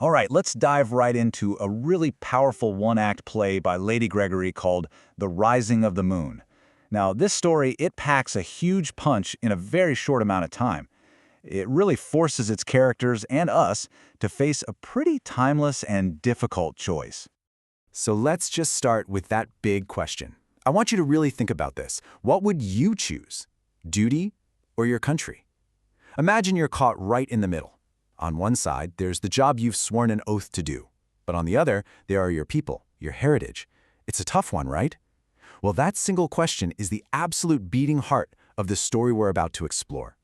All right, let's dive right into a really powerful one-act play by Lady Gregory called The Rising of the Moon. Now, this story, it packs a huge punch in a very short amount of time. It really forces its characters and us to face a pretty timeless and difficult choice. So let's just start with that big question. I want you to really think about this. What would you choose? Duty or your country? Imagine you're caught right in the middle. On one side, there's the job you've sworn an oath to do. But on the other, there are your people, your heritage. It's a tough one, right? Well, that single question is the absolute beating heart of the story we're about to explore.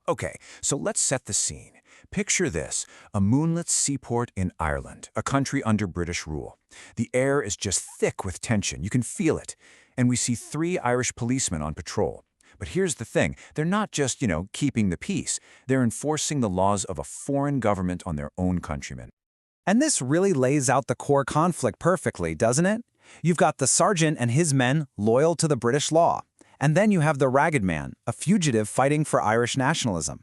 Okay, so let's set the scene. Picture this, a moonlit seaport in Ireland, a country under British rule. The air is just thick with tension, you can feel it. And we see 3 Irish policemen on patrol. But here's the thing, they're not just, keeping the peace. They're enforcing the laws of a foreign government on their own countrymen. And this really lays out the core conflict perfectly, doesn't it? You've got the sergeant and his men loyal to the British law. And then you have the ragged man, a fugitive fighting for Irish nationalism.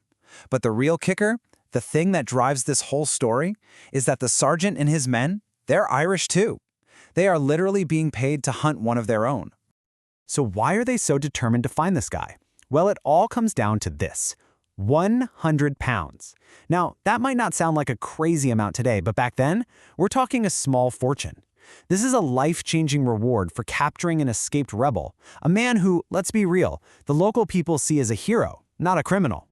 But the real kicker, the thing that drives this whole story, is that the sergeant and his men, they're Irish too. They are literally being paid to hunt one of their own. So why are they so determined to find this guy? Well, it all comes down to this. 100 pounds. Now, that might not sound like a crazy amount today, but back then, we're talking a small fortune. This is a life-changing reward for capturing an escaped rebel, a man who, let's be real, the local people see as a hero, not a criminal.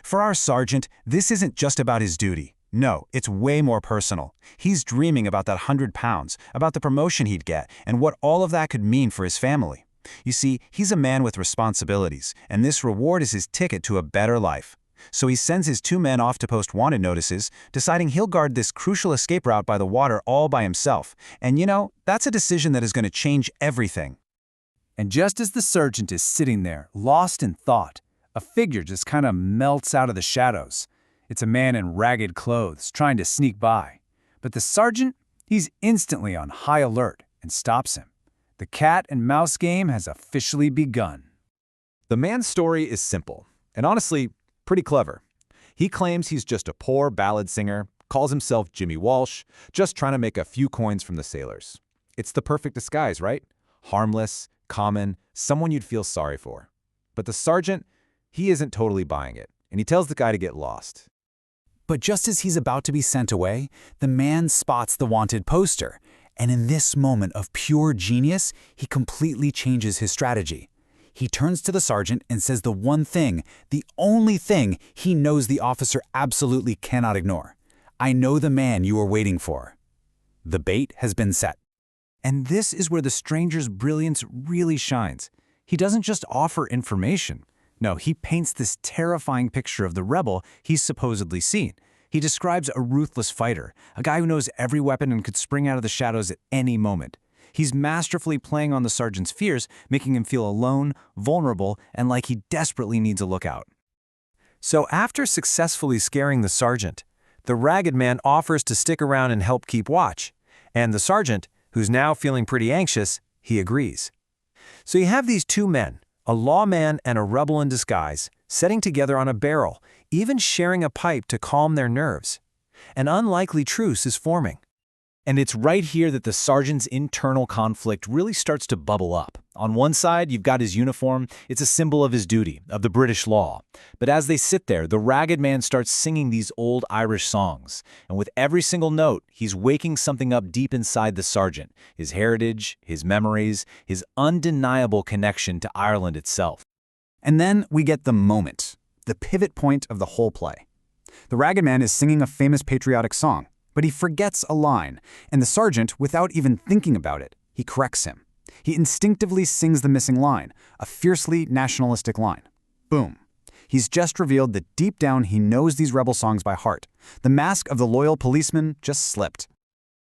For our sergeant, this isn't just about his duty. No, it's way more personal. He's dreaming about that 100 pounds, about the promotion he'd get, and what all of that could mean for his family. You see, he's a man with responsibilities, and this reward is his ticket to a better life. So he sends his 2 men off to post wanted notices, deciding he'll guard this crucial escape route by the water all by himself. And that's a decision that is going to change everything. And just as the sergeant is sitting there, lost in thought, a figure just kind of melts out of the shadows. It's a man in ragged clothes trying to sneak by. But the sergeant, he's instantly on high alert and stops him. The cat and mouse game has officially begun. The man's story is simple, and honestly, pretty clever. He claims he's just a poor ballad singer, calls himself Jimmy Walsh, just trying to make a few coins from the sailors. It's the perfect disguise, right? Harmless, common, someone you'd feel sorry for. But the sergeant, he isn't totally buying it, and he tells the guy to get lost. But just as he's about to be sent away, the man spots the wanted poster. And in this moment of pure genius, he completely changes his strategy. He turns to the sergeant and says the one thing, the only thing he knows the officer absolutely cannot ignore. I know the man you are waiting for. The bait has been set. And this is where the stranger's brilliance really shines. He doesn't just offer information. No, he paints this terrifying picture of the rebel he's supposedly seen. He describes a ruthless fighter, a guy who knows every weapon and could spring out of the shadows at any moment. He's masterfully playing on the sergeant's fears, making him feel alone, vulnerable, and like he desperately needs a lookout. So after successfully scaring the sergeant, the ragged man offers to stick around and help keep watch. And the sergeant, who's now feeling pretty anxious, he agrees. So you have these 2 men, a lawman and a rebel in disguise, sitting together on a barrel, even sharing a pipe to calm their nerves. An unlikely truce is forming. And it's right here that the sergeant's internal conflict really starts to bubble up. On one side, you've got his uniform. It's a symbol of his duty, of the British law. But as they sit there, the ragged man starts singing these old Irish songs. And with every single note, he's waking something up deep inside the sergeant, his heritage, his memories, his undeniable connection to Ireland itself. And then we get the moment, the pivot point of the whole play. The ragged man is singing a famous patriotic song, but he forgets a line, and the sergeant, without even thinking about it, he corrects him. He instinctively sings the missing line, a fiercely nationalistic line. Boom. He's just revealed that deep down he knows these rebel songs by heart. The mask of the loyal policeman just slipped.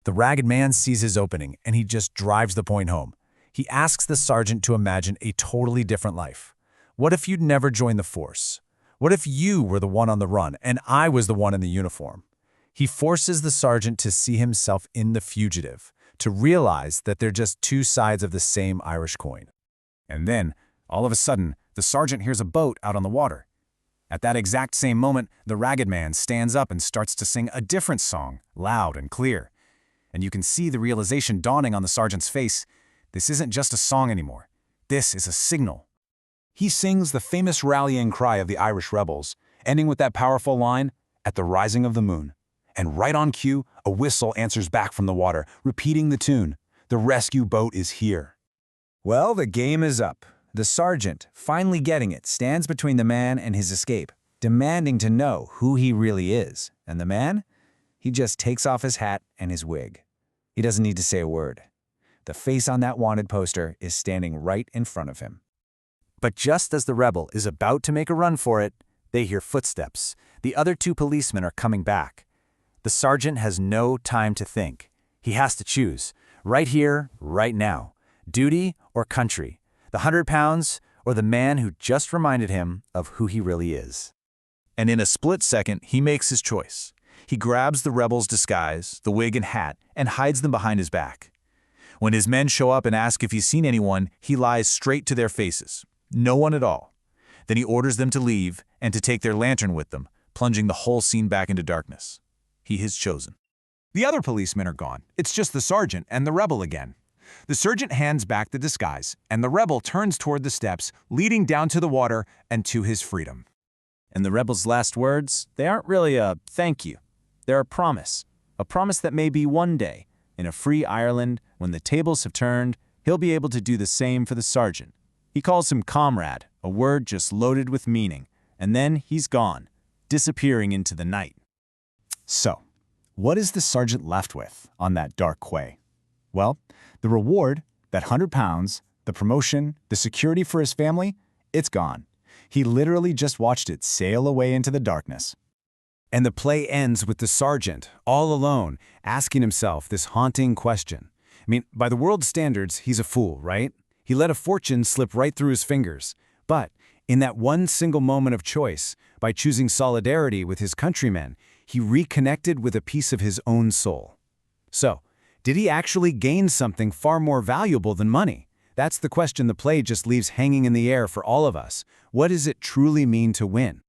The ragged man sees his opening, and he just drives the point home. He asks the sergeant to imagine a totally different life. What if you'd never joined the force? What if you were the one on the run, and I was the one in the uniform? He forces the sergeant to see himself in the fugitive, to realize that they're just 2 sides of the same Irish coin. And then, all of a sudden, the sergeant hears a boat out on the water. At that exact same moment, the ragged man stands up and starts to sing a different song, loud and clear. And you can see the realization dawning on the sergeant's face. This isn't just a song anymore. This is a signal. He sings the famous rallying cry of the Irish rebels, ending with that powerful line, "At the rising of the moon." And right on cue, a whistle answers back from the water, repeating the tune. The rescue boat is here. Well, the game is up. The sergeant, finally getting it, stands between the man and his escape, demanding to know who he really is. And the man? He just takes off his hat and his wig. He doesn't need to say a word. The face on that wanted poster is standing right in front of him. But just as the rebel is about to make a run for it, they hear footsteps. The other two policemen are coming back. The sergeant has no time to think. He has to choose, right here, right now. Duty or country, the 100 pounds or the man who just reminded him of who he really is. And in a split second, he makes his choice. He grabs the rebel's disguise, the wig and hat, and hides them behind his back. When his men show up and ask if he's seen anyone, he lies straight to their faces. No one at all. Then he orders them to leave and to take their lantern with them, plunging the whole scene back into darkness. He has chosen. The other policemen are gone. It's just the sergeant and the rebel again. The sergeant hands back the disguise, and the rebel turns toward the steps, leading down to the water and to his freedom. And the rebel's last words, they aren't really a thank you. They're a promise that maybe one day, in a free Ireland, when the tables have turned, he'll be able to do the same for the sergeant. He calls him comrade, a word just loaded with meaning, and then he's gone, disappearing into the night. So, what is the sergeant left with on that dark quay? Well, the reward, that 100 pounds, the promotion, the security for his family, it's gone. He literally just watched it sail away into the darkness. And the play ends with the sergeant, all alone, asking himself this haunting question. I mean, by the world's standards, he's a fool, right? He let a fortune slip right through his fingers. But in that one single moment of choice, by choosing solidarity with his countrymen, he reconnected with a piece of his own soul. So, did he actually gain something far more valuable than money? That's the question the play just leaves hanging in the air for all of us. What does it truly mean to win?